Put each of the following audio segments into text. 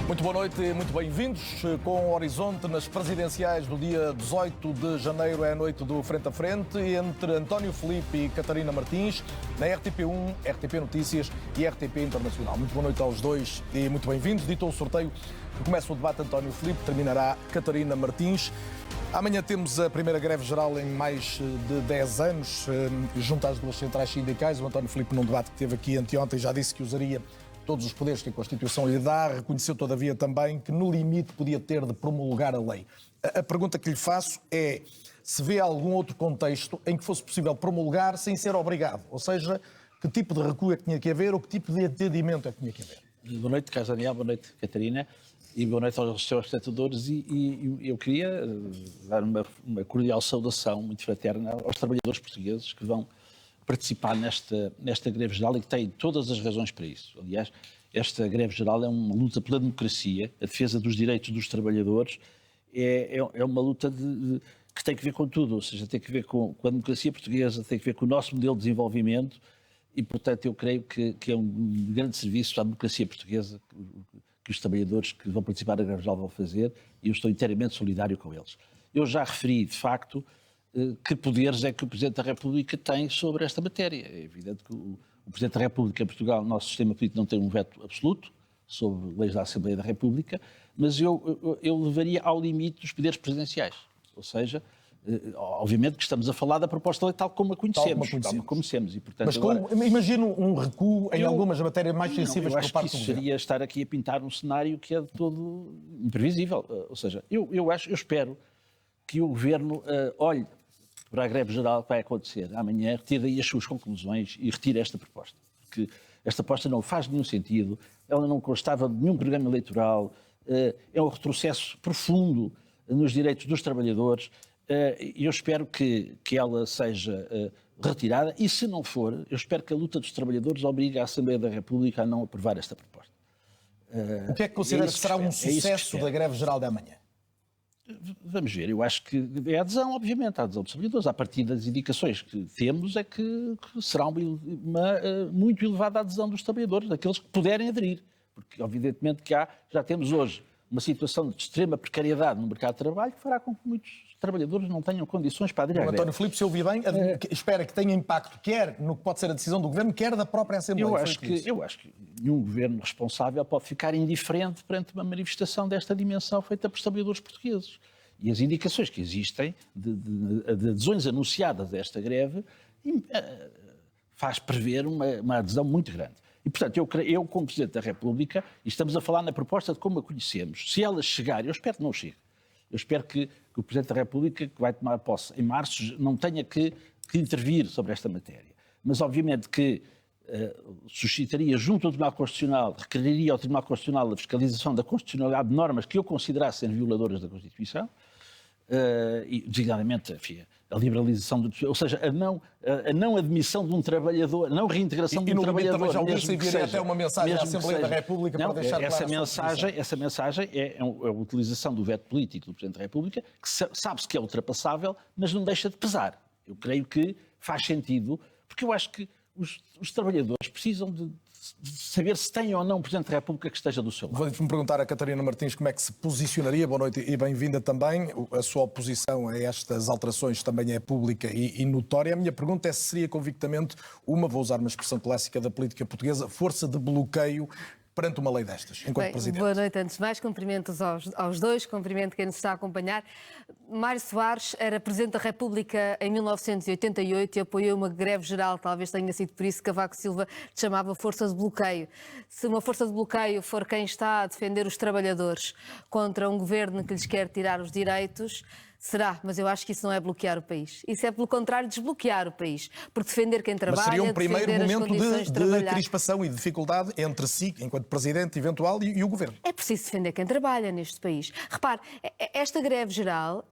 Muito boa noite e muito bem-vindos. Com o horizonte nas presidenciais do dia 18 de janeiro é a noite do Frente a Frente entre António Filipe e Catarina Martins, na RTP1, RTP Notícias e RTP Internacional. Muito boa noite aos dois e muito bem-vindos. Dito o sorteio, começa o debate António Filipe, terminará Catarina Martins. Amanhã temos a primeira greve geral em mais de 10 anos, junto às duas centrais sindicais. O António Filipe, num debate que teve aqui anteontem, já disse que usaria todos os poderes que a Constituição lhe dá, reconheceu todavia também que no limite podia ter de promulgar a lei. A pergunta que lhe faço é se vê algum outro contexto em que fosse possível promulgar sem ser obrigado, ou seja, que tipo de recuo é que tinha que haver ou que tipo de atendimento é que tinha que haver. Boa noite, Carlos Daniel, boa noite, Catarina, e boa noite aos seus espectadores. E eu queria dar uma cordial saudação muito fraterna aos trabalhadores portugueses que vão participar nesta greve geral e que têm todas as razões para isso. Aliás, esta greve geral é uma luta pela democracia, a defesa dos direitos dos trabalhadores, é uma luta que tem que ver com tudo, ou seja, tem que ver com a democracia portuguesa, tem que ver com o nosso modelo de desenvolvimento e, portanto, eu creio que é um grande serviço à democracia portuguesa que os trabalhadores que vão participar da greve geral vão fazer e eu estou inteiramente solidário com eles. Eu já referi, de facto, que poderes é que o Presidente da República tem sobre esta matéria. É evidente que o Presidente da República em Portugal, o nosso sistema político não tem um veto absoluto sobre leis da Assembleia da República, mas eu levaria ao limite dos poderes presidenciais. Ou seja, obviamente que estamos a falar da proposta de lei tal como a conhecemos. Tal como conhecemos. E, portanto, mas agora, imagino um recuo em algumas matérias mais sensíveis por parte do governo. Eu acho que isso seria estar aqui a pintar um cenário que é de todo imprevisível. Ou seja, eu espero que o Governo olhe para a greve geral que vai acontecer amanhã, retire daí as suas conclusões e retire esta proposta. Porque esta proposta não faz nenhum sentido, ela não constava de nenhum programa eleitoral, é um retrocesso profundo nos direitos dos trabalhadores e eu espero que ela seja retirada e, se não for, eu espero que a luta dos trabalhadores obrigue a Assembleia da República a não aprovar esta proposta. O que é que considera que será um sucesso da greve geral de amanhã? Vamos ver, eu acho que é a adesão, obviamente, a adesão dos trabalhadores. A partir das indicações que temos é que será uma muito elevada adesão dos trabalhadores, daqueles que puderem aderir. Porque, evidentemente, que já temos hoje uma situação de extrema precariedade no mercado de trabalho que fará com que muitos trabalhadores não tenham condições para aderir à greve. António Filipe, se eu ouvi bem, espera que tenha impacto, quer no que pode ser a decisão do Governo, quer da própria Assembleia. Eu acho que nenhum Governo responsável pode ficar indiferente perante uma manifestação desta dimensão feita por trabalhadores portugueses. E as indicações que existem de adesões anunciadas a esta greve faz prever uma adesão muito grande. E, portanto, eu como Presidente da República, e estamos a falar na proposta de como a conhecemos, se ela chegar, eu espero que não chegue, eu espero que o Presidente da República, que vai tomar posse em março, não tenha que intervir sobre esta matéria. Mas, obviamente, que suscitaria junto ao Tribunal Constitucional, requeriria ao Tribunal Constitucional a fiscalização da constitucionalidade de normas que eu considerasse serem violadoras da Constituição, e, designadamente, enfim, a liberalização, ou seja, a não admissão de um trabalhador, a não reintegração de um trabalhador. Também já ouviu-se enviar até uma mensagem à Assembleia da República para deixar essa mensagem é a utilização do veto político do Presidente da República, que sabe-se que é ultrapassável, mas não deixa de pesar. Eu creio que faz sentido, porque eu acho que os trabalhadores precisam de saber se tem ou não um Presidente da República que esteja do seu lado. Vou-me perguntar a Catarina Martins como é que se posicionaria. Boa noite e bem-vinda também. A sua oposição a estas alterações também é pública e notória. A minha pergunta é se seria convictamente vou usar uma expressão clássica da política portuguesa, força de bloqueio perante uma lei destas, enquanto Presidente. Boa noite, antes de mais, cumprimentos aos dois, cumprimento quem nos está a acompanhar. Mário Soares era Presidente da República em 1988 e apoiou uma greve geral, talvez tenha sido por isso que Cavaco Silva chamava força de bloqueio. Se uma força de bloqueio for quem está a defender os trabalhadores contra um governo que lhes quer tirar os direitos, será, mas eu acho que isso não é bloquear o país. Isso é, pelo contrário, desbloquear o país. Por defender quem trabalha, mas seria um primeiro momento de trabalhar. crispação e dificuldade entre si, enquanto Presidente eventual, e o Governo. É preciso defender quem trabalha neste país. Repare, esta greve geral,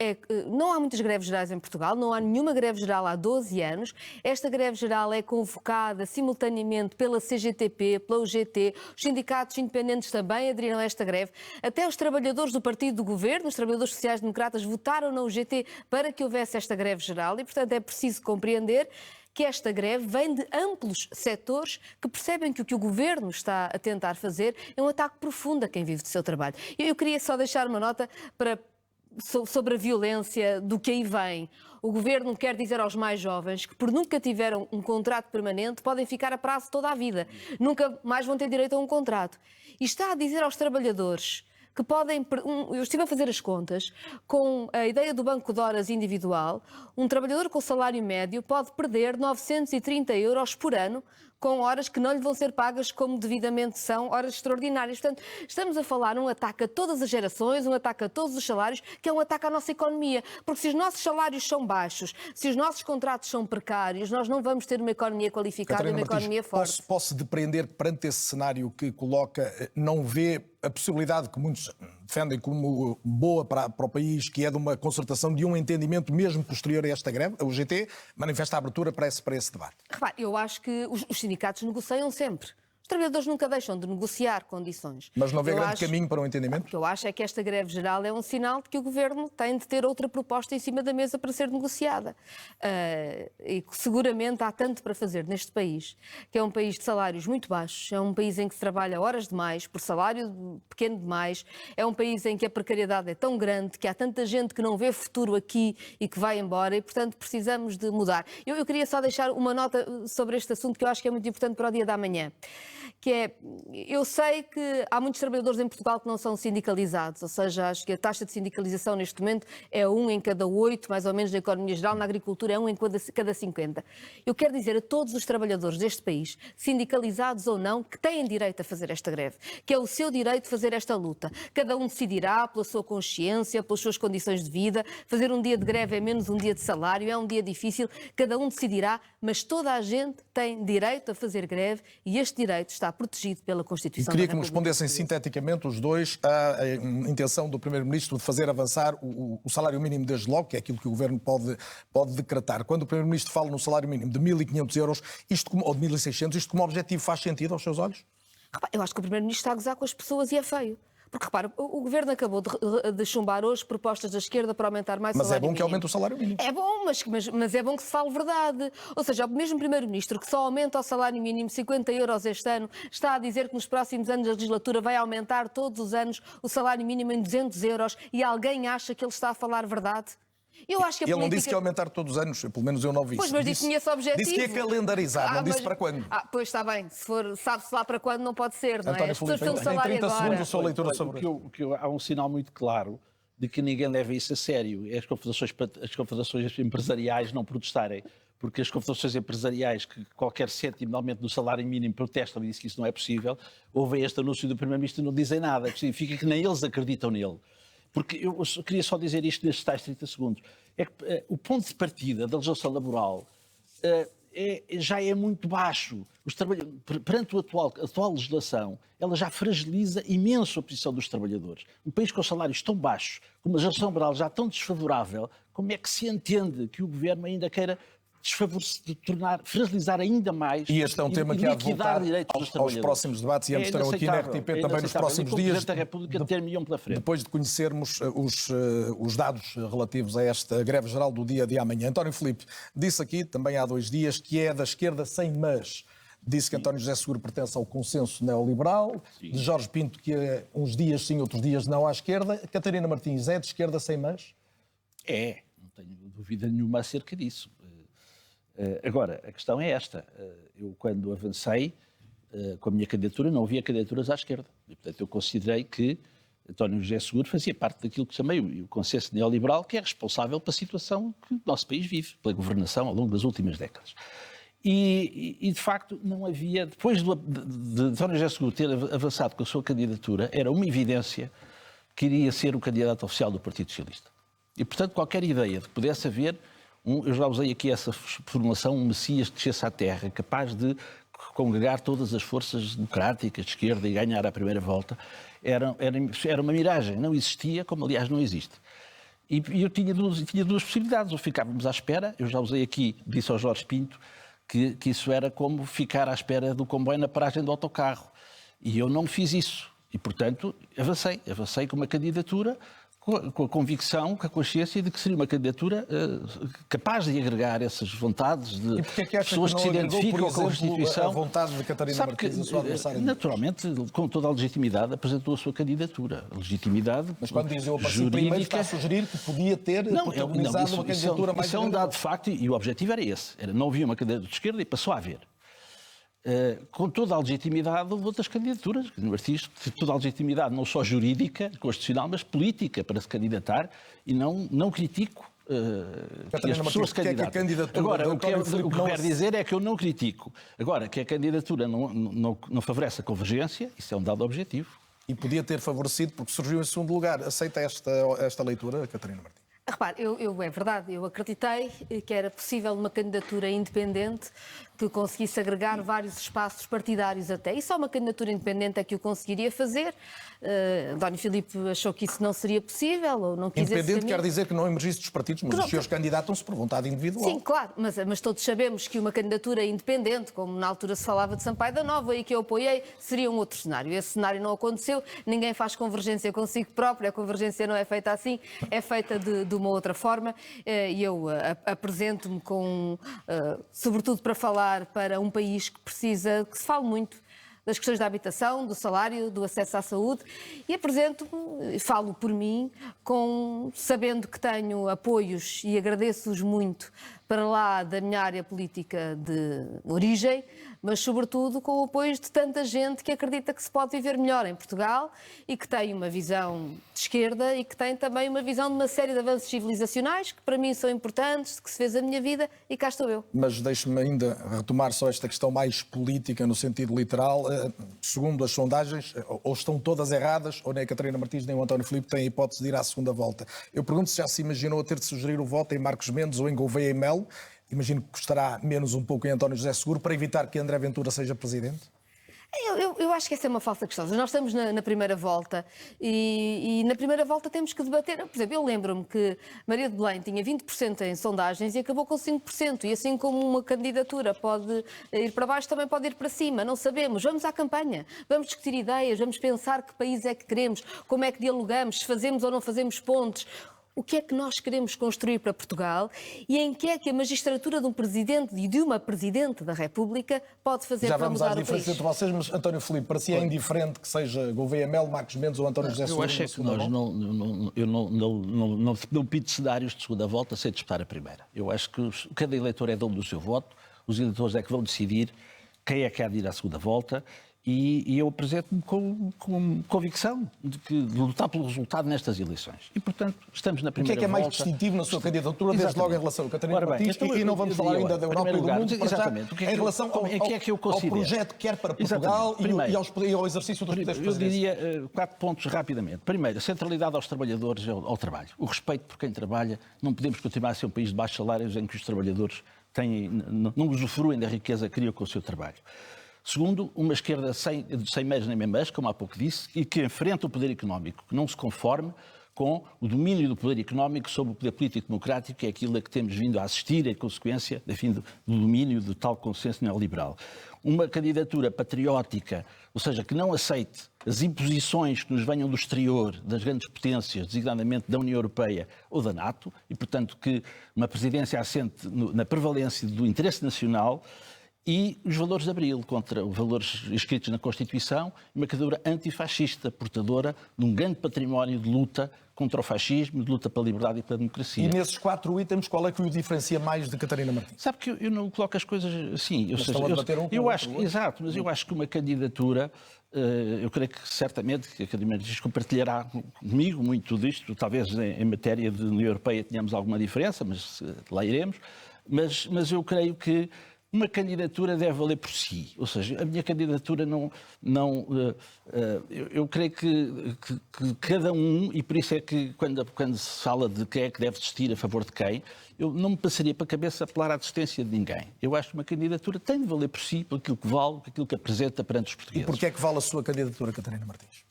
não há muitas greves gerais em Portugal, não há nenhuma greve geral há 12 anos. Esta greve geral é convocada simultaneamente pela CGTP, pela UGT, os sindicatos independentes também aderiram a esta greve. Até os trabalhadores do partido do Governo, os trabalhadores sociais-democratas, votaram na UGT para que houvesse esta greve geral e, portanto, é preciso compreender que esta greve vem de amplos setores que percebem que o que o Governo está a tentar fazer é um ataque profundo a quem vive do seu trabalho. Eu queria só deixar uma nota sobre a violência do que aí vem. O Governo quer dizer aos mais jovens que, por nunca tiveram um contrato permanente, podem ficar a prazo toda a vida. Nunca mais vão ter direito a um contrato. E está a dizer aos trabalhadores que podem... Eu estive a fazer as contas, com a ideia do banco de horas individual, um trabalhador com salário médio pode perder 930 euros por ano com horas que não lhe vão ser pagas como devidamente são, horas extraordinárias. Portanto, estamos a falar um ataque a todas as gerações, um ataque a todos os salários, que é um ataque à nossa economia. Porque se os nossos salários são baixos, se os nossos contratos são precários, nós não vamos ter uma economia qualificada, Catarina uma economia forte. Posso depreender que, perante esse cenário que coloca, não vê a possibilidade que muitos defendem como boa para o país, que é de uma concertação, de um entendimento mesmo posterior a esta greve? A UGT manifesta a abertura para esse debate. Repare, eu acho que os sindicatos negociam sempre. Os trabalhadores nunca deixam de negociar condições. Mas não vê grande caminho para um entendimento? O que eu acho é que esta greve geral é um sinal de que o Governo tem de ter outra proposta em cima da mesa para ser negociada. E seguramente há tanto para fazer neste país, que é um país de salários muito baixos, é um país em que se trabalha horas demais, por salário pequeno demais, é um país em que a precariedade é tão grande, que há tanta gente que não vê futuro aqui e que vai embora e, portanto, precisamos de mudar. Eu queria só deixar uma nota sobre este assunto que eu acho que é muito importante para o dia da manhã. Que é, eu sei que há muitos trabalhadores em Portugal que não são sindicalizados, ou seja, acho que a taxa de sindicalização neste momento é 1 em cada 8, mais ou menos, na economia geral, na agricultura é 1 em cada 50. Eu quero dizer a todos os trabalhadores deste país, sindicalizados ou não, que têm direito a fazer esta greve, que é o seu direito de fazer esta luta. Cada um decidirá pela sua consciência, pelas suas condições de vida, fazer um dia de greve é menos um dia de salário, é um dia difícil, cada um decidirá, mas toda a gente tem direito a fazer greve e este direito está protegido pela Constituição. E queria que me respondessem sinteticamente os dois à intenção do Primeiro-Ministro de fazer avançar o salário mínimo desde logo, que é aquilo que o Governo pode decretar. Quando o Primeiro-Ministro fala no salário mínimo de 1.500 euros, ou de 1.600, isto como objetivo faz sentido aos seus olhos? Eu acho que o Primeiro-Ministro está a gozar com as pessoas e é feio. Porque, repara, o Governo acabou de chumbar hoje propostas da esquerda para aumentar mais o salário mínimo. Mas é bom que aumente o salário mínimo. É bom, mas é bom que se fale verdade. Ou seja, o mesmo Primeiro-Ministro que só aumenta o salário mínimo 50 euros este ano, está a dizer que nos próximos anos da legislatura vai aumentar todos os anos o salário mínimo em 200 euros e alguém acha que ele está a falar verdade? Eu acho que ele não disse que ia aumentar todos os anos, pelo menos eu não vi isso. Pois, mas disse que tinha esse objetivo. Disse que ia calendarizar, não disse para quando. Pois está bem, se for, sabe-se lá para quando não pode ser, não é? As pessoas têm 30 segundos a sua leitura sobre há um sinal muito claro de que ninguém leva isso a sério. É as confederações empresariais não protestarem, porque as confederações empresariais que qualquer cêntimo de aumento do salário mínimo protestam e dizem que isso não é possível, ouvem este anúncio do Primeiro-Ministro e não dizem nada, que significa que nem eles acreditam nele. Porque eu queria só dizer isto nestes tais 30 segundos. É que o ponto de partida da legislação laboral já é muito baixo. Perante a atual legislação, ela já fragiliza imenso a posição dos trabalhadores. Um país com salários tão baixos, com uma legislação laboral já tão desfavorável, como é que se entende que o Governo ainda queira fragilizar ainda mais e este é um tema que há de voltar aos próximos debates e ambos estarão aqui na RTP também nos próximos dias. O Presidente da República ter-me pela frente. Depois de conhecermos os dados relativos a esta greve geral do dia de amanhã. António Filipe disse aqui, também há 2 dias, que é da esquerda sem mas. Disse que António José Seguro pertence ao consenso neoliberal. Sim. De Jorge Pinto, que é uns dias sim, outros dias não à esquerda. Catarina Martins é de esquerda sem mas? É, não tenho dúvida nenhuma acerca disso. Agora, a questão é esta. Eu, quando avancei com a minha candidatura, não havia candidaturas à esquerda. E, portanto, eu considerei que António José Seguro fazia parte daquilo que chamei o consenso neoliberal, que é responsável pela situação que o nosso país vive, pela governação ao longo das últimas décadas. E de facto, não havia... Depois de António José Seguro ter avançado com a sua candidatura, era uma evidência que iria ser o candidato oficial do Partido Socialista. E, portanto, qualquer ideia de que pudesse haver... Eu já usei aqui essa formulação, um Messias que descesse à terra, capaz de congregar todas as forças democráticas de esquerda e ganhar a primeira volta, era uma miragem, não existia, como aliás não existe. E eu tinha duas possibilidades, ou ficávamos à espera, eu já usei aqui, disse ao Jorge Pinto, que isso era como ficar à espera do comboio na paragem do autocarro. E eu não fiz isso. E, portanto, avancei com uma candidatura com a convicção, com a consciência de que seria uma candidatura capaz de agregar essas vontades de pessoas que se identificam com a Constituição. A vontade de Catarina Martins, a sua adversária? Naturalmente, com toda a legitimidade, apresentou a sua candidatura. A legitimidade. Mas quando diz eu apareci jurídica, primeiro, está a sugerir que podia ter protagonizado uma candidatura mais. Isso é um dado de facto, e o objetivo era esse. Não havia uma candidatura de esquerda e passou a haver. Com toda a legitimidade, houve outras candidaturas. Martins teve toda a legitimidade, não só jurídica, constitucional, mas política, para se candidatar, e não critico que as pessoas se candidatem. Agora, o que eu quero dizer é que eu não critico. Agora, que a candidatura não favorece a convergência, isso é um dado objetivo. E podia ter favorecido, porque surgiu em segundo lugar. Aceita esta leitura, Catarina Martins? Repare, é verdade, eu acreditei que era possível uma candidatura independente que conseguisse agregar vários espaços partidários até. E só uma candidatura independente é que o conseguiria fazer. António Filipe achou que isso não seria possível ou não quisesse. Independente quer dizer que não emergisse dos partidos, mas os senhores candidatam-se por vontade individual. Sim, claro, mas todos sabemos que uma candidatura independente, como na altura se falava de Sampaio da Nova e que eu apoiei, seria um outro cenário. Esse cenário não aconteceu, ninguém faz convergência consigo próprio, a convergência não é feita assim, é feita de uma outra forma, e eu apresento-me sobretudo para falar para um país que precisa, que se fale muito das questões da habitação, do salário, do acesso à saúde, e apresento-me, falo por mim, sabendo que tenho apoios e agradeço-os muito para lá da minha área política de origem, mas sobretudo com o apoio de tanta gente que acredita que se pode viver melhor em Portugal e que tem uma visão de esquerda e que tem também uma visão de uma série de avanços civilizacionais que para mim são importantes, que se fez a minha vida e cá estou eu. Mas deixe-me ainda retomar só esta questão mais política no sentido literal. Segundo as sondagens, ou estão todas erradas, ou nem a Catarina Martins nem o António Filipe têm a hipótese de ir à segunda volta. Eu pergunto se já se imaginou a ter de sugerir o voto em Marcos Mendes ou em Gouveia e Melo. Imagino que custará menos um pouco em António José Seguro para evitar que André Ventura seja presidente? Eu acho que essa é uma falsa questão. Nós estamos na primeira volta e na primeira volta temos que debater. Por exemplo, eu lembro-me que Maria de Belém tinha 20% em sondagens e acabou com 5%. E assim como uma candidatura pode ir para baixo, também pode ir para cima. Não sabemos. Vamos à campanha. Vamos discutir ideias, vamos pensar que país é que queremos, como é que dialogamos, se fazemos ou não fazemos pontes. O que é que nós queremos construir para Portugal e em que é que a magistratura de um presidente e de uma presidente da República pode fazer para mudar o país? Já vamos às diferenças entre vocês, mas António Filipe, para si é indiferente que seja Gouveia Melo, Marcos Mendes ou António José Seguro? Eu acho que nós não pido cenários de segunda volta sem disputar a primeira. Eu acho que cada eleitor é dono do seu voto, os eleitores é que vão decidir quem é que há de ir à segunda volta. E eu apresento-me com convicção de lutar pelo resultado nestas eleições. E, portanto, estamos na primeira volta. O que é mais distintivo na sua candidatura, desde logo em relação a Catarina Martins, e não vamos falar ainda da Europa e do mundo, exatamente. Em relação ao projeto que quer para Portugal e ao exercício dos poderes presidenciais? Eu diria 4 pontos rapidamente. Primeiro, a centralidade aos trabalhadores e ao trabalho. O respeito por quem trabalha. Não podemos continuar a ser um país de baixos salários em que os trabalhadores não usufruem da riqueza que criam com o seu trabalho. Segundo, uma esquerda sem meios nem membés, como há pouco disse, e que enfrenta o poder económico, que não se conforme com o domínio do poder económico sobre o poder político democrático, que é aquilo a que temos vindo a assistir, em consequência, enfim, do domínio do tal consenso neoliberal. Uma candidatura patriótica, ou seja, que não aceite as imposições que nos venham do exterior, das grandes potências, designadamente da União Europeia ou da NATO, e, portanto, que uma presidência assente na prevalência do interesse nacional e os valores de Abril, contra os valores escritos na Constituição, uma candidatura antifascista, portadora de um grande património de luta contra o fascismo, de luta pela liberdade e pela democracia. E nesses 4 itens, qual é que o diferencia mais de Catarina Martins? Sabe que eu não coloco as coisas assim. Exato, mas eu acho que uma candidatura, eu creio que certamente que a Catarina Martins compartilhará comigo muito disto, talvez em matéria de União Europeia tenhamos alguma diferença, mas lá iremos, mas eu creio que uma candidatura deve valer por si, ou seja, a minha candidatura eu creio que cada um, e por isso é que quando se fala de quem é que deve desistir a favor de quem, eu não me passaria para a cabeça apelar à desistência de ninguém. Eu acho que uma candidatura tem de valer por si, por aquilo que vale, por aquilo que apresenta perante os portugueses. E porquê é que vale a sua candidatura, Catarina Martins?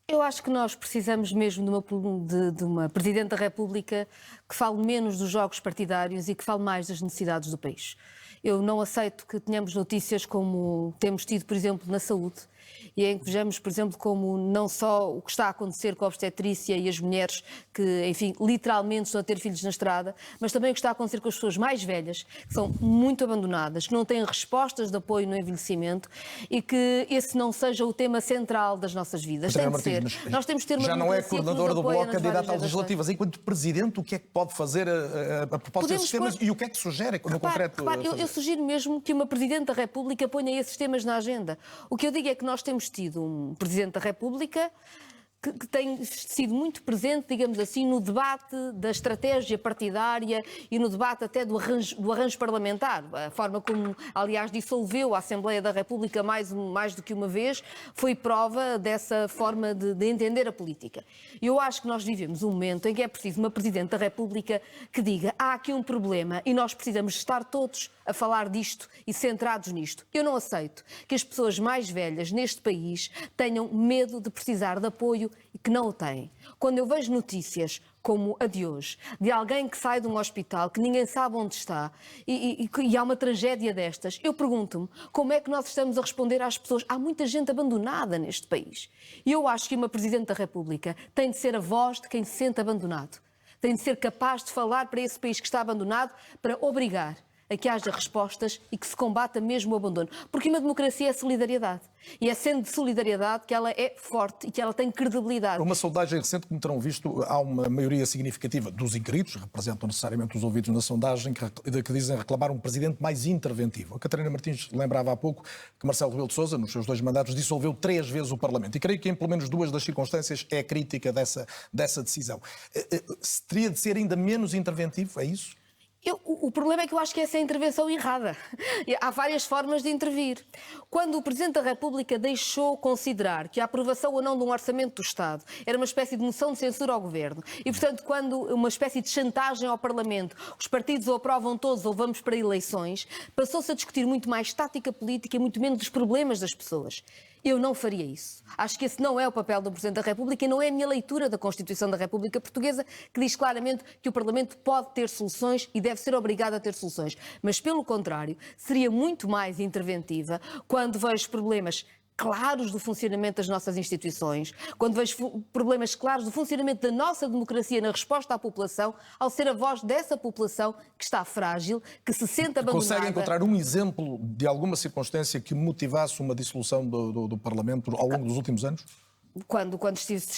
Eu acho que nós precisamos mesmo de uma Presidente da República que fale menos dos jogos partidários e que fale mais das necessidades do país. Eu não aceito que tenhamos notícias como temos tido, por exemplo, na saúde, e em que vejamos, por exemplo, como não só o que está a acontecer com a obstetrícia e as mulheres que, enfim, literalmente estão a ter filhos na estrada, mas também o que está a acontecer com as pessoas mais velhas, que são muito abandonadas, que não têm respostas de apoio no envelhecimento e que esse não seja o tema central das nossas vidas. Tem de ser. Nós temos de ter uma já não é coordenadora do Bloco, candidata às legislativas. Enquanto Presidente, o que é que pode fazer a propósito desses temas e o que é que sugere no concreto? Eu sugiro mesmo que uma Presidente da República ponha esses temas na agenda. O que eu digo é que nós temos tido um Presidente da República que tem sido muito presente, digamos assim, no debate da estratégia partidária e no debate até do arranjo parlamentar. A forma como, aliás, dissolveu a Assembleia da República mais do que uma vez foi prova dessa forma de entender a política. Eu acho que nós vivemos um momento em que é preciso uma Presidente da República que diga: há aqui um problema e nós precisamos estar todos a falar disto e centrados nisto. Eu não aceito que as pessoas mais velhas neste país tenham medo de precisar de apoio e que não o têm. Quando eu vejo notícias como a de hoje, de alguém que sai de um hospital, que ninguém sabe onde está, e há uma tragédia destas, eu pergunto-me como é que nós estamos a responder às pessoas. Há muita gente abandonada neste país. E eu acho que uma Presidente da República tem de ser a voz de quem se sente abandonado. Tem de ser capaz de falar para esse país que está abandonado, para obrigar a que haja respostas e que se combata mesmo o abandono. Porque uma democracia é solidariedade. E é sendo de solidariedade que ela é forte e que ela tem credibilidade. Uma sondagem recente, como terão visto, há uma maioria significativa dos inscritos, representam necessariamente os ouvidos na sondagem, que dizem reclamar um presidente mais interventivo. A Catarina Martins lembrava há pouco que Marcelo Rebelo de Sousa, nos seus 2 mandatos, dissolveu 3 vezes o Parlamento. E creio que em pelo menos 2 das circunstâncias é crítica dessa decisão. Teria de ser ainda menos interventivo, é isso? O problema é que eu acho que essa é a intervenção errada. Há várias formas de intervir. Quando o Presidente da República deixou considerar que a aprovação ou não de um orçamento do Estado era uma espécie de moção de censura ao Governo e, portanto, quando uma espécie de chantagem ao Parlamento, os partidos ou aprovam todos ou vamos para eleições, passou-se a discutir muito mais tática política e muito menos os problemas das pessoas. Eu não faria isso. Acho que esse não é o papel do Presidente da República e não é a minha leitura da Constituição da República Portuguesa, que diz claramente que o Parlamento pode ter soluções e deve ser obrigado a ter soluções. Mas, pelo contrário, seria muito mais interventiva quando vejo problemas claros do funcionamento das nossas instituições, quando vejo problemas claros do funcionamento da nossa democracia na resposta à população, ao ser a voz dessa população que está frágil, que se sente abandonada. Consegue encontrar um exemplo de alguma circunstância que motivasse uma dissolução do Parlamento ao longo dos últimos anos? Quando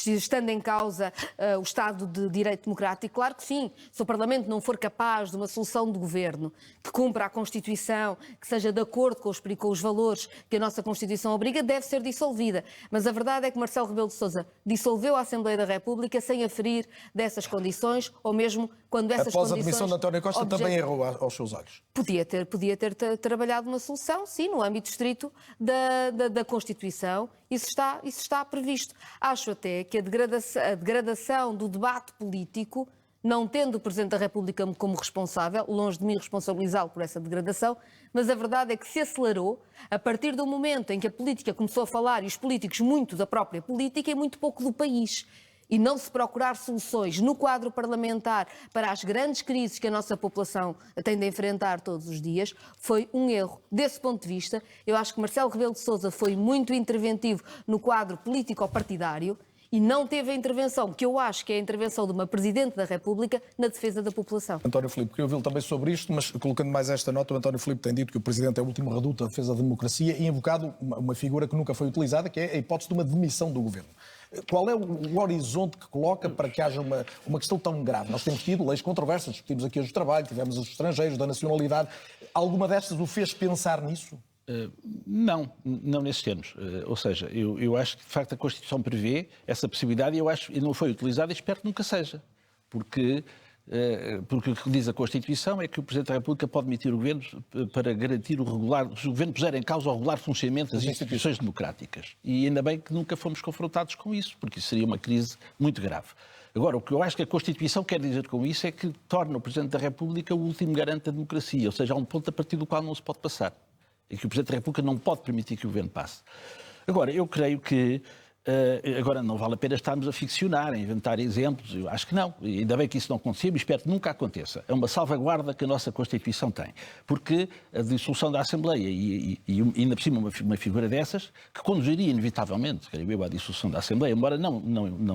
estando em causa o Estado de Direito Democrático, claro que sim. Se o Parlamento não for capaz de uma solução de governo que cumpra a Constituição, que seja de acordo com os valores que a nossa Constituição obriga, deve ser dissolvida. Mas a verdade é que Marcelo Rebelo de Sousa dissolveu a Assembleia da República sem aferir dessas condições, ou mesmo quando essas condições... Após a demissão de António Costa também errou aos seus olhos. Podia ter trabalhado uma solução, sim, no âmbito estrito da Constituição. Isso está previsto. Acho até que a degradação do debate político, não tendo o Presidente da República como responsável, longe de mim responsabilizá-lo por essa degradação, mas a verdade é que se acelerou a partir do momento em que a política começou a falar, e os políticos muito da própria política e muito pouco do país. E não se procurar soluções no quadro parlamentar para as grandes crises que a nossa população tem de enfrentar todos os dias, foi um erro. Desse ponto de vista, eu acho que Marcelo Rebelo de Sousa foi muito interventivo no quadro político-partidário e não teve a intervenção, que eu acho que é a intervenção de uma Presidente da República na defesa da população. António Filipe, queria ouvi-lo também sobre isto, mas colocando mais esta nota, o António Filipe tem dito que o Presidente é o último reduto da defesa da democracia e invocado uma figura que nunca foi utilizada, que é a hipótese de uma demissão do Governo. Qual é o horizonte que coloca para que haja uma questão tão grave? Nós temos tido leis controversas, discutimos aqui as do trabalho, tivemos os estrangeiros, da nacionalidade. Alguma destas o fez pensar nisso? Não nesses termos. Ou seja, eu acho que de facto a Constituição prevê essa possibilidade e não foi utilizada e espero que nunca seja. Porque o que diz a Constituição é que o Presidente da República pode demitir o Governo para garantir se o Governo puser em causa o regular funcionamento das instituições democráticas. E ainda bem que nunca fomos confrontados com isso, porque isso seria uma crise muito grave. Agora, o que eu acho que a Constituição quer dizer com isso é que torna o Presidente da República o último garante da democracia, ou seja, há um ponto a partir do qual não se pode passar. E que o Presidente da República não pode permitir que o Governo passe. Agora, eu creio que Agora, não vale a pena estarmos a ficcionar, a inventar exemplos. Eu acho que não. E ainda bem que isso não aconteceu e espero que nunca aconteça. É uma salvaguarda que a nossa Constituição tem. Porque a dissolução da Assembleia e ainda por cima uma figura dessas, que conduziria inevitavelmente, creio eu, à dissolução da Assembleia, embora não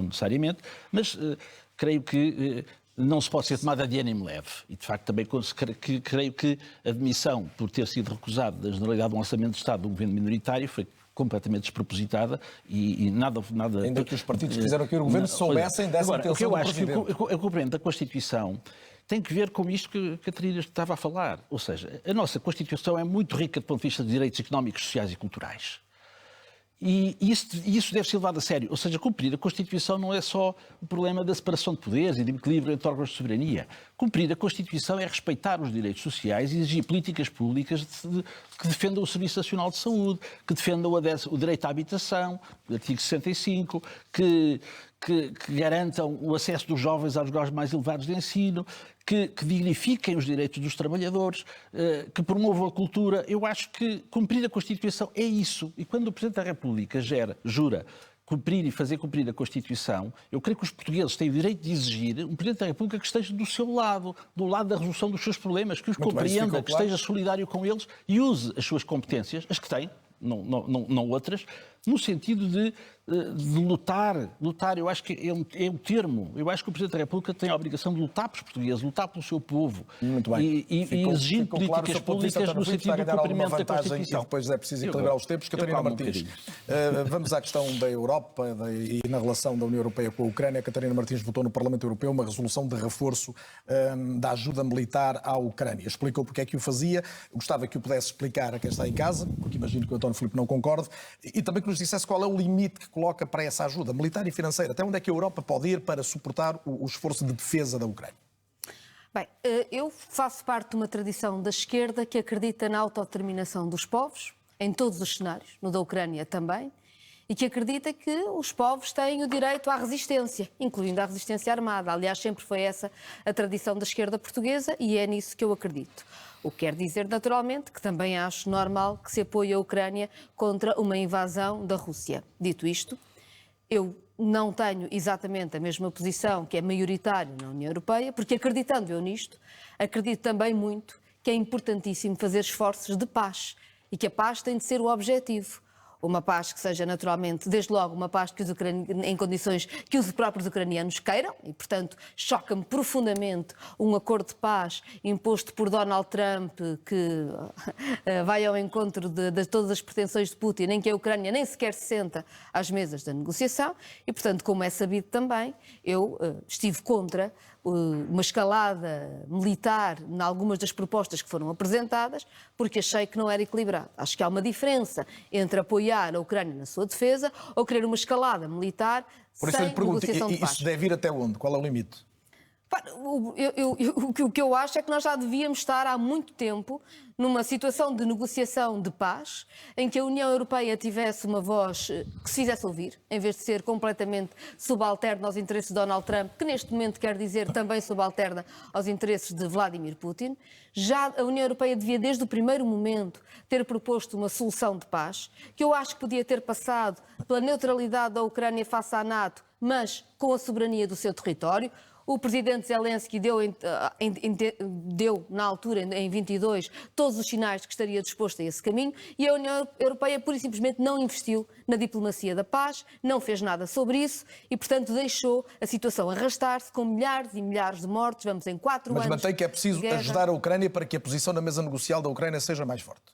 necessariamente, mas creio que não se pode ser tomada de ânimo leve. E, de facto, também creio que a demissão, por ter sido recusada da Generalidade de um Orçamento de Estado de um governo minoritário, foi completamente despropositada e nada... Ainda que os partidos que fizeram aqui o governo soubessem dessa intenção do Presidente. O que eu acho que o cumprimento da Constituição tem que ver com isto que a Catarina estava a falar. Ou seja, a nossa Constituição é muito rica do ponto de vista de direitos económicos, sociais e culturais. E isso deve ser levado a sério. Ou seja, cumprir a Constituição não é só o problema da separação de poderes e de equilíbrio entre órgãos de soberania. Cumprir a Constituição é respeitar os direitos sociais e exigir políticas públicas que defendam o Serviço Nacional de Saúde, que defendam o direito à habitação, o artigo 65, que garantam o acesso dos jovens aos graus mais elevados de ensino, que dignifiquem os direitos dos trabalhadores, que promovam a cultura. Eu acho que cumprir a Constituição é isso. E quando o Presidente da República jura cumprir e fazer cumprir a Constituição, eu creio que os portugueses têm o direito de exigir um Presidente da República que esteja do seu lado, do lado da resolução dos seus problemas, que os compreenda, que esteja solidário com eles e use as suas competências, as que tem, não outras, no sentido de lutar. Eu acho que é um termo. Eu acho que o Presidente da República tem a obrigação de lutar pelos portugueses, lutar pelo seu povo. Muito bem. E exigir políticas públicas no sentido do cumprimento da Constituição. E depois é preciso equilibrar os tempos. Catarina Martins, vamos à questão da Europa e na relação da União Europeia com a Ucrânia. Catarina Martins votou no Parlamento Europeu uma resolução de reforço da ajuda militar à Ucrânia. Explicou porque é que o fazia. Gostava que o pudesse explicar a quem está em casa, porque imagino que o António Filipe não concorde, e também que nos dissesse qual é o limite que coloca para essa ajuda militar e financeira. Até onde é que a Europa pode ir para suportar o esforço de defesa da Ucrânia? Bem, eu faço parte de uma tradição da esquerda que acredita na autodeterminação dos povos, em todos os cenários, no da Ucrânia também, e que acredita que os povos têm o direito à resistência, incluindo a resistência armada. Aliás, sempre foi essa a tradição da esquerda portuguesa e é nisso que eu acredito. O que quer dizer, naturalmente, que também acho normal que se apoie a Ucrânia contra uma invasão da Rússia. Dito isto, eu não tenho exatamente a mesma posição que é maioritária na União Europeia, porque acreditando eu nisto, acredito também muito que é importantíssimo fazer esforços de paz e que a paz tem de ser o objetivo. Uma paz que seja naturalmente, desde logo, uma paz que em condições que os próprios ucranianos queiram e, portanto, choca-me profundamente um acordo de paz imposto por Donald Trump que vai ao encontro de todas as pretensões de Putin, em que a Ucrânia nem sequer se senta às mesas da negociação e, portanto, como é sabido também, eu estive contra uma escalada militar em algumas das propostas que foram apresentadas, porque achei que não era equilibrado. Acho que há uma diferença entre apoiar a Ucrânia na sua defesa ou querer uma escalada militar Por isso sem eu lhe pergunto, negociação de paz. isso deve ir até onde? Qual é o limite? O que eu acho é que nós já devíamos estar há muito tempo numa situação de negociação de paz, em que a União Europeia tivesse uma voz que se fizesse ouvir, em vez de ser completamente subalterna aos interesses de Donald Trump, que neste momento quer dizer também subalterna aos interesses de Vladimir Putin. Já a União Europeia devia, desde o primeiro momento, ter proposto uma solução de paz, que eu acho que podia ter passado pela neutralidade da Ucrânia face à NATO, mas com a soberania do seu território. O presidente Zelensky deu na altura, em 22, todos os sinais de que estaria disposto a esse caminho e a União Europeia pura e simplesmente não investiu na diplomacia da paz, não fez nada sobre isso e, portanto, deixou a situação arrastar-se com milhares e milhares de mortos. Vamos em 4 anos. Mas mantém que é preciso ajudar a Ucrânia para que a posição na mesa negocial da Ucrânia seja mais forte.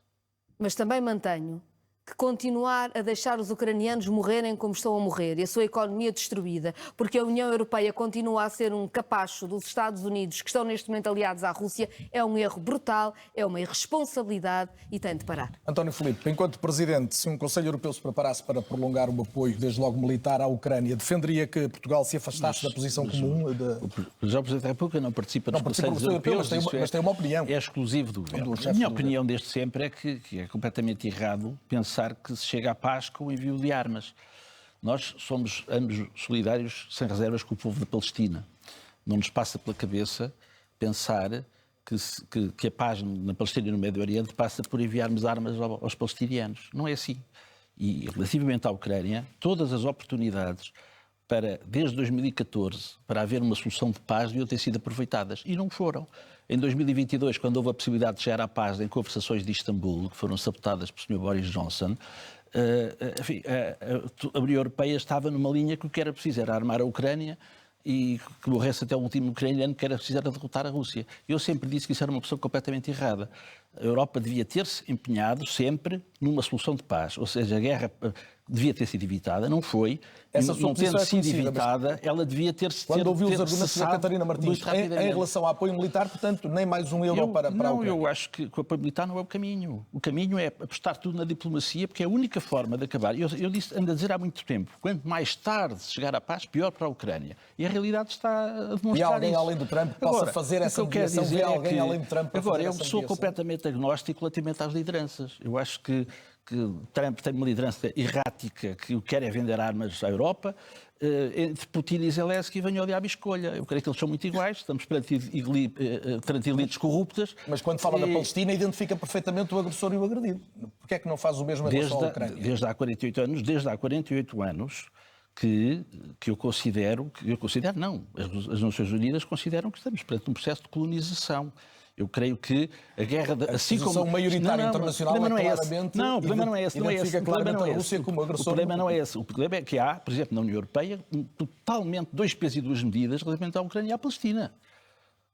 Mas também mantenho que continuar a deixar os ucranianos morrerem como estão a morrer e a sua economia destruída, porque a União Europeia continua a ser um capacho dos Estados Unidos, que estão neste momento aliados à Rússia, é um erro brutal, é uma irresponsabilidade e tem de parar. António Filipe, enquanto Presidente, se um Conselho Europeu se preparasse para prolongar o apoio, desde logo militar, à Ucrânia, defenderia que Portugal se afastasse da posição comum? Já o Presidente da República não participa dos Conselhos Europeus, mas tem uma opinião. É exclusivo do Governo. A minha opinião desde sempre é que é completamente errado pensar que se chega à paz com o envio de armas. Nós somos ambos solidários, sem reservas, com o povo da Palestina. Não nos passa pela cabeça pensar que a paz na Palestina e no Médio Oriente passa por enviarmos armas aos palestinianos. Não é assim. E relativamente à Ucrânia, todas as oportunidades para, desde 2014, para haver uma solução de paz deviam ter sido aproveitadas. E não foram. Em 2022, quando houve a possibilidade de chegar à paz em conversações de Istambul, que foram sabotadas pelo Sr. Boris Johnson, enfim, a União Europeia estava numa linha que o que era preciso era armar a Ucrânia e que morresse até o último ucraniano, que era preciso era derrotar a Rússia. Eu sempre disse que isso era uma opção completamente errada. A Europa devia ter-se empenhado sempre numa solução de paz, ou seja, a guerra devia ter sido evitada, não foi. Essa não tendo sido evitada, mas ela devia ter-se quando ouviu os argumentos da Catarina Martins em relação ao apoio militar, portanto, nem mais um euro para a Ucrânia. Eu acho que o apoio militar não é o caminho. O caminho é apostar tudo na diplomacia, porque é a única forma de acabar. Eu ando a dizer há muito tempo, quanto mais tarde chegar à paz, pior para a Ucrânia. E a realidade está a demonstrar e alguém isso. além do Trump que possa fazer essa mediação? Vê alguém além do Trump para fazer essa mediação? Eu sou completamente agnóstico relativamente às lideranças. Eu acho que Trump tem uma liderança errática que o quer é vender armas à Europa. Entre Putin e Zelensky, venha ao diabo e escolha. Eu creio que eles são muito iguais, estamos perante elites corruptas. Mas quando fala da Palestina, identifica perfeitamente o agressor e o agredido. Porquê é que não faz o mesmo em relação à Ucrânia? Desde há 48 anos que eu considero não, as Nações Unidas consideram que estamos perante um processo de colonização. Eu creio que a guerra... Assim como maioritária internacional o problema é claramente... Não, o problema não é esse. Identifica claramente a Rússia como agressor. O problema não é esse. O problema é que há, por exemplo, na União Europeia, totalmente dois pesos e duas medidas relativamente à Ucrânia e à Palestina.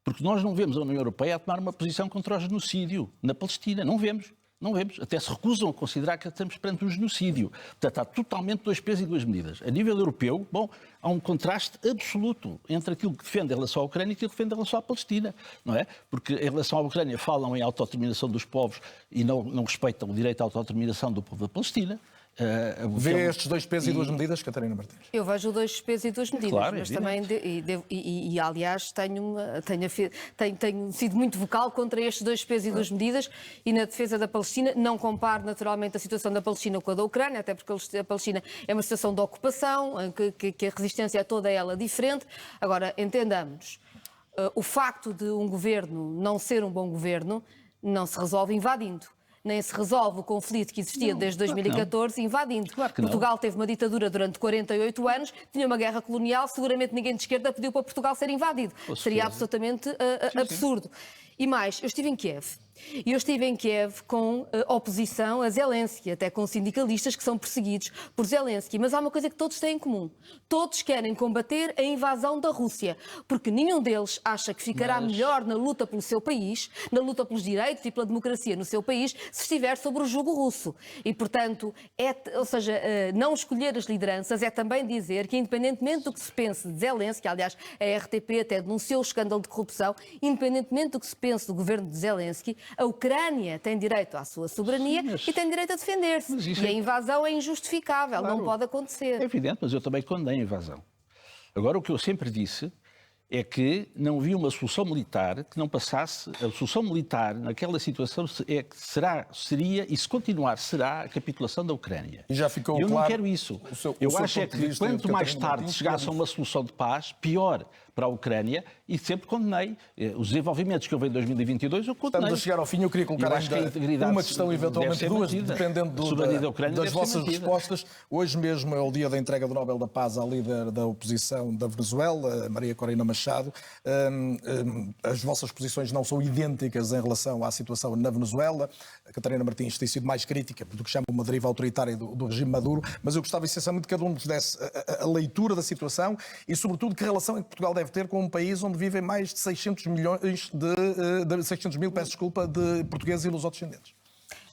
Porque nós não vemos a União Europeia a tomar uma posição contra o genocídio na Palestina. Não vemos. Não vemos. Até se recusam a considerar que estamos perante um genocídio. Portanto, há totalmente dois pesos e duas medidas. A nível europeu, há um contraste absoluto entre aquilo que defende em relação à Ucrânia e aquilo que defende em relação à Palestina, não é? Porque em relação à Ucrânia falam em autodeterminação dos povos e não respeitam o direito à autodeterminação do povo da Palestina. Vê estes dois pesos e duas medidas, Catarina Martins? Eu vejo dois pesos e duas medidas, claro, mas também, aliás, tenho sido muito vocal contra estes dois pesos e duas medidas e na defesa da Palestina. Não comparo naturalmente a situação da Palestina com a da Ucrânia, até porque a Palestina é uma situação de ocupação, que a resistência é toda ela diferente. Agora, entendamos, o facto de um governo não ser um bom governo não se resolve invadindo. Nem se resolve o conflito que existia desde 2014 invadindo. Portugal teve uma ditadura durante 48 anos, tinha uma guerra colonial, seguramente ninguém de esquerda pediu para Portugal ser invadido. Seria absolutamente absurdo. E mais, eu estive em Kiev. E eu estive em Kiev com oposição a Zelensky, até com sindicalistas que são perseguidos por Zelensky. Mas há uma coisa que todos têm em comum. Todos querem combater a invasão da Rússia, porque nenhum deles acha que ficará melhor na luta pelo seu país, na luta pelos direitos e pela democracia no seu país, se estiver sob o jugo russo. E, portanto, não escolher as lideranças é também dizer que, independentemente do que se pense de Zelensky, aliás, a RTP até denunciou o escândalo de corrupção, independentemente do que se pense do governo de Zelensky, a Ucrânia tem direito à sua soberania e tem direito a defender-se. E a invasão é injustificável, não pode acontecer. É evidente, mas eu também condeno a invasão. Agora, o que eu sempre disse é que não havia uma solução militar que não passasse. A solução militar naquela situação seria, e se continuar, será a capitulação da Ucrânia. E já ficou eu claro. não quero isso. Eu acho é que quanto mais tarde chegasse a uma solução de paz, pior para a Ucrânia, e sempre condenei. Os desenvolvimentos que houve em 2022, eu condenei. Estamos a chegar ao fim, eu queria colocar ainda uma questão, eventualmente duas, dependendo das vossas respostas. Hoje mesmo é o dia da entrega do Nobel da Paz à líder da oposição da Venezuela, Maria Corina Machado. As vossas posições não são idênticas em relação à situação na Venezuela. A Catarina Martins tem sido mais crítica do que chama uma deriva autoritária do regime Maduro, mas eu gostava essencialmente que cada um nos desse a leitura da situação e, sobretudo, que relação é que Portugal deve ter com um país onde vivem mais de 600 mil de portugueses e lusodescendentes.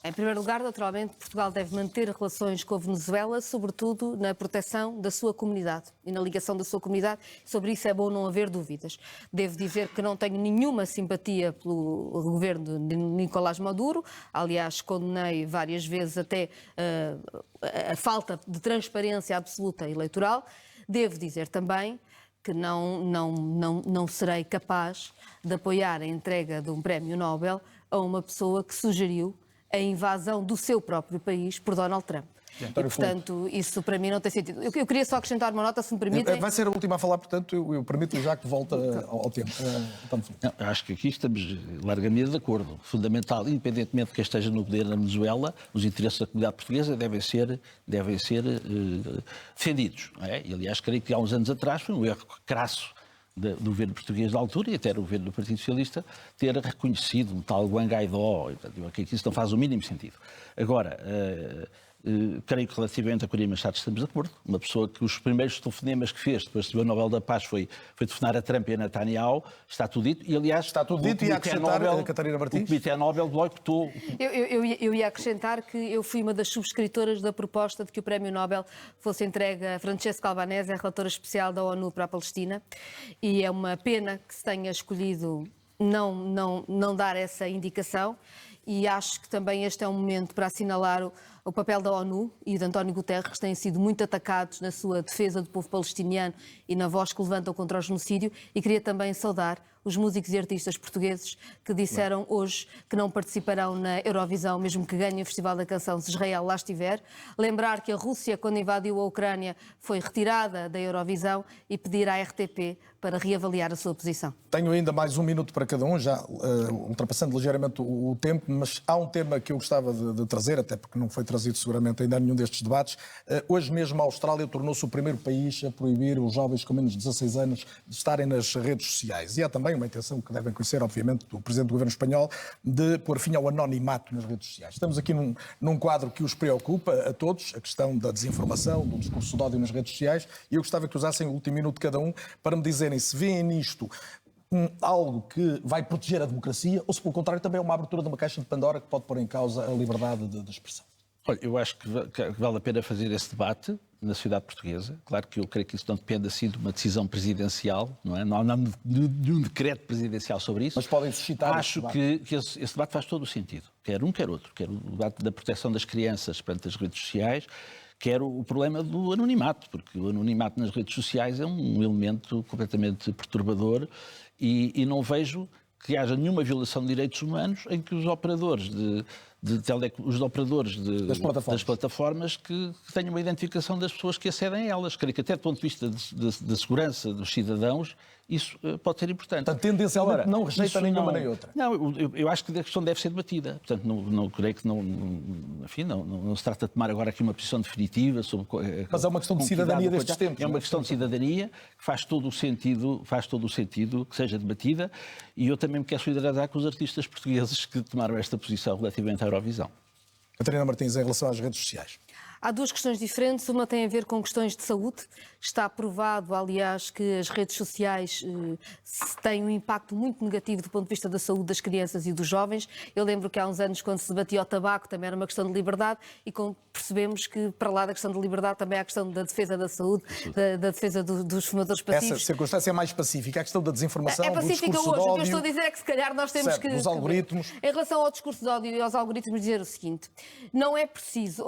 Em primeiro lugar, naturalmente, Portugal deve manter relações com a Venezuela, sobretudo na proteção da sua comunidade e na ligação da sua comunidade. Sobre isso é bom não haver dúvidas. Devo dizer que não tenho nenhuma simpatia pelo governo de Nicolás Maduro. Aliás, condenei várias vezes até a falta de transparência absoluta eleitoral. Devo dizer também que não serei capaz de apoiar a entrega de um prémio Nobel a uma pessoa que sugeriu a invasão do seu próprio país por Donald Trump. E, portanto, isso para mim não tem sentido. Eu queria só acrescentar uma nota, se me permitem. Vai ser a última a falar, portanto, eu permito já que volta ao tema. Não, eu acho que aqui estamos largamente de acordo. Fundamental, independentemente de quem esteja no poder na Venezuela, os interesses da comunidade portuguesa devem ser defendidos. Não é? E, aliás, creio que há uns anos atrás foi um erro crasso do governo português da altura e até do governo do Partido Socialista ter reconhecido um tal Juan Guaidó. Que isso não faz o mínimo sentido. Agora, creio que relativamente a Corina Machado estamos de acordo. Uma pessoa que os primeiros telefonemas que fez depois de receber o Nobel da Paz foi telefonar a Trump e a Netanyahu. Está tudo dito. E, aliás, está tudo dito. E a acrescentar a Catarina Martins? O Comitê Nobel boicotou. Eu ia acrescentar que eu fui uma das subscritoras da proposta de que o Prémio Nobel fosse entregue a Francesca Albanese, a relatora especial da ONU para a Palestina. E é uma pena que se tenha escolhido não dar essa indicação. E acho que também este é um momento para assinalar o papel da ONU e de António Guterres, que têm sido muito atacados na sua defesa do povo palestiniano e na voz que levantam contra o genocídio. E queria também saudar os músicos e artistas portugueses que disseram hoje que não participarão na Eurovisão, mesmo que ganhem o Festival da Canção, se Israel lá estiver. Lembrar que a Rússia, quando invadiu a Ucrânia, foi retirada da Eurovisão e pedir à RTP para reavaliar a sua posição. Tenho ainda mais um minuto para cada um, já ultrapassando ligeiramente o tempo, mas há um tema que eu gostava de trazer, até porque não foi trazido seguramente ainda a nenhum destes debates. Hoje mesmo a Austrália tornou-se o primeiro país a proibir os jovens com menos de 16 anos de estarem nas redes sociais. E há também uma intenção que devem conhecer, obviamente, do Presidente do Governo Espanhol, de pôr fim ao anonimato nas redes sociais. Estamos aqui num quadro que os preocupa a todos, a questão da desinformação, do discurso de ódio nas redes sociais, e eu gostava que usassem o último minuto cada um para me dizerem se veem nisto algo que vai proteger a democracia ou se, pelo contrário, também é uma abertura de uma caixa de Pandora que pode pôr em causa a liberdade de expressão. Olha, eu acho que vale a pena fazer esse debate na sociedade portuguesa. Claro que eu creio que isso não depende assim de uma decisão presidencial, não é? Não há nenhum decreto presidencial sobre isso. Mas podem suscitar. Acho que esse debate faz todo o sentido. Quer um, quer outro. Quer o debate da proteção das crianças perante as redes sociais, quer o problema do anonimato, porque o anonimato nas redes sociais é um elemento completamente perturbador e não vejo que haja nenhuma violação de direitos humanos em que os operadores das plataformas que tenham uma identificação das pessoas que acedem a elas. Creio que até do ponto de vista da segurança dos cidadãos, isso pode ser importante. Portanto, tendencialmente não rejeita nenhuma nem outra. Não, eu acho que a questão deve ser debatida. Portanto, não creio que não se trata de tomar agora aqui uma posição definitiva sobre... Mas é uma questão de cidadania destes tempos. É uma questão de cidadania que faz todo o sentido que seja debatida, e eu também me quero solidarizar com os artistas portugueses que tomaram esta posição relativamente à Eurovisão. Catarina Martins, em relação às redes sociais. Há duas questões diferentes. Uma tem a ver com questões de saúde. Está provado, aliás, que as redes sociais têm um impacto muito negativo do ponto de vista da saúde das crianças e dos jovens. Eu lembro que há uns anos, quando se debatia o tabaco, também era uma questão de liberdade, e percebemos que, para lá da questão de liberdade, também há a questão da defesa da saúde, da defesa dos fumadores passivos. Essa circunstância é mais pacífica. A questão da desinformação, é pacífica do discurso hoje. de ódio. O que eu estou a dizer é que, se calhar, nós temos certo, dos algoritmos. Em relação ao discurso de ódio e aos algoritmos, dizer o seguinte: não é preciso...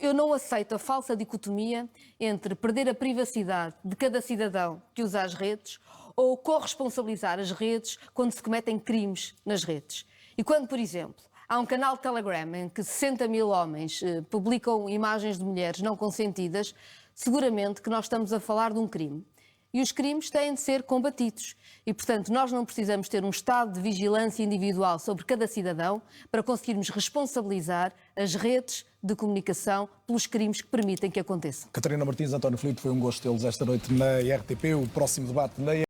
Eu não aceito a falsa dicotomia entre perder a privacidade de cada cidadão que usa as redes ou corresponsabilizar as redes quando se cometem crimes nas redes. E quando, por exemplo, há um canal de Telegram em que 60 mil homens publicam imagens de mulheres não consentidas, seguramente que nós estamos a falar de um crime. E os crimes têm de ser combatidos. E, portanto, nós não precisamos ter um estado de vigilância individual sobre cada cidadão para conseguirmos responsabilizar as redes de comunicação pelos crimes que permitem que aconteçam. Catarina Martins, António Filipe, foi um gosto tê-los esta noite na RTP. O próximo debate na